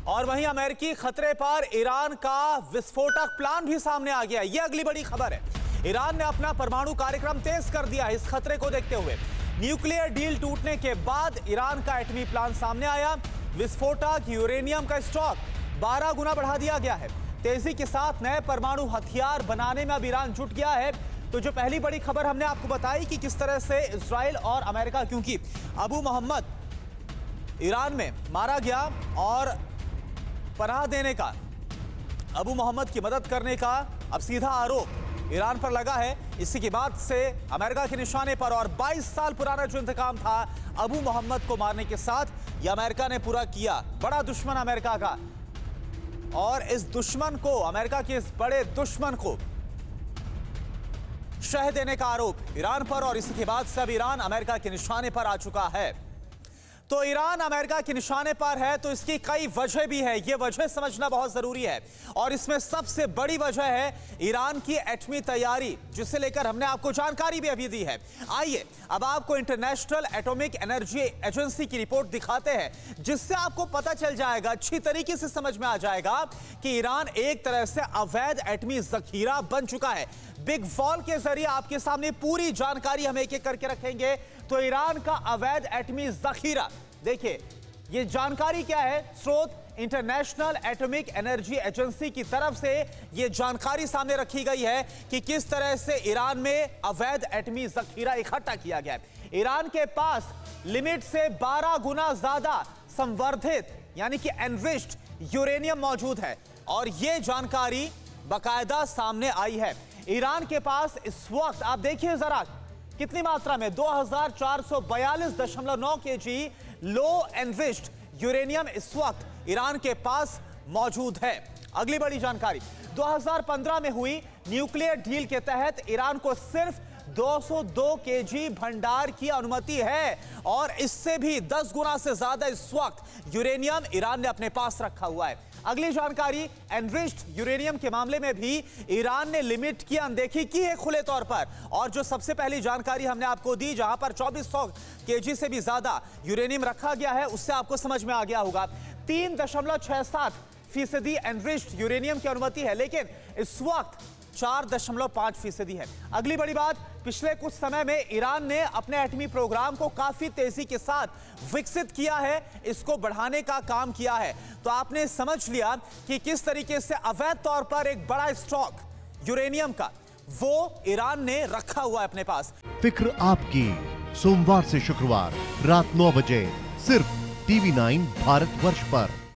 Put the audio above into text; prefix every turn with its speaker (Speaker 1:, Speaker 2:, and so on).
Speaker 1: और वहीं अमेरिकी खतरे पर ईरान का विस्फोटक प्लान भी सामने आ गया। यह अगली बड़ी खबर है। ईरान ने अपना परमाणु कार्यक्रम तेज कर दिया है। इस खतरे को देखते हुए न्यूक्लियर डील टूटने के बाद ईरान का एटमी प्लान सामने आया। विस्फोटक यूरेनियम का स्टॉक 12 गुना बढ़ा दिया गया है। तेजी के साथ नए परमाणु हथियार बनाने में अब ईरान जुट गया है। तो जो पहली बड़ी खबर हमने आपको बताई कि किस तरह से इजराइल और अमेरिका, क्योंकि अबू मोहम्मद ईरान में मारा गया और पनाह देने का, अबू मोहम्मद की मदद करने का अब सीधा आरोप ईरान पर लगा है। इसी के बाद से अमेरिका के निशाने पर, और 22 साल पुराना जो इंतकाम था अबू मोहम्मद को मारने के साथ, यह अमेरिका ने पूरा किया। बड़ा दुश्मन अमेरिका का, और इस दुश्मन को, अमेरिका के इस बड़े दुश्मन को शह देने का आरोप ईरान पर, और इसी के बाद से अब ईरान अमेरिका के निशाने पर आ चुका है। तो ईरान अमेरिका के निशाने पर है तो इसकी कई वजह भी है। यह वजह समझना बहुत जरूरी है, और इसमें सबसे बड़ी वजह है ईरान की एटमी तैयारी, जिसे लेकर हमने आपको जानकारी भी अभी दी है। आइए अब आपको इंटरनेशनल एटॉमिक एनर्जी एजेंसी की रिपोर्ट दिखाते हैं, जिससे आपको पता चल जाएगा, अच्छी तरीके से समझ में आ जाएगा कि ईरान एक तरह से अवैध एटमी जखीरा बन चुका है। बिग वॉल के जरिए आपके सामने पूरी जानकारी हम एक एक करके रखेंगे। तो ईरान का अवैध एटमी जखीरा, देखिए ये जानकारी क्या है। स्रोत इंटरनेशनल एटॉमिक एनर्जी एजेंसी की तरफ से ये जानकारी सामने रखी गई है कि किस तरह से ईरान में अवैध एटमी जखीरा इकट्ठा किया गया है। ईरान के पास लिमिट से 12 गुना ज्यादा संवर्धित यानी कि एनरिच्ड यूरेनियम मौजूद है, और यह जानकारी बाकायदा सामने आई है। ईरान के पास इस वक्त आप देखिए जरा कितनी मात्रा में 2442.9 केजी लो एनरिच्ड यूरेनियम इस वक्त ईरान के पास मौजूद है। अगली बड़ी जानकारी, 2015 में हुई न्यूक्लियर डील के तहत ईरान को सिर्फ 202 केजी भंडार की अनुमति है, और इससे भी 10 गुना से ज्यादा इस वक्त यूरेनियम ईरान ने अपने पास रखा हुआ है। अगली जानकारी, एनरिच्ड यूरेनियम के मामले में भी ईरान ने लिमिट की अनदेखी की है खुले तौर पर। और जो सबसे पहली जानकारी हमने आपको दी, जहां पर 2400 केजी से भी ज्यादा यूरेनियम रखा गया है, उससे आपको समझ में आ गया होगा 3.67% एनरिच्ड यूरेनियम की अनुमति है, लेकिन इस वक्त 4.5% है। अगली बड़ी बात, पिछले कुछ समय में ईरान ने अपने एटमी प्रोग्राम को काफी तेजी के साथ विकसित किया है, इसको बढ़ाने का काम किया है। तो आपने समझ लिया कि किस तरीके से अवैध तौर पर एक बड़ा स्टॉक यूरेनियम का वो ईरान ने रखा हुआ है अपने पास।
Speaker 2: फिक्र आपकी, सोमवार से शुक्रवार रात 9 बजे सिर्फ TV9 भारतवर्ष पर।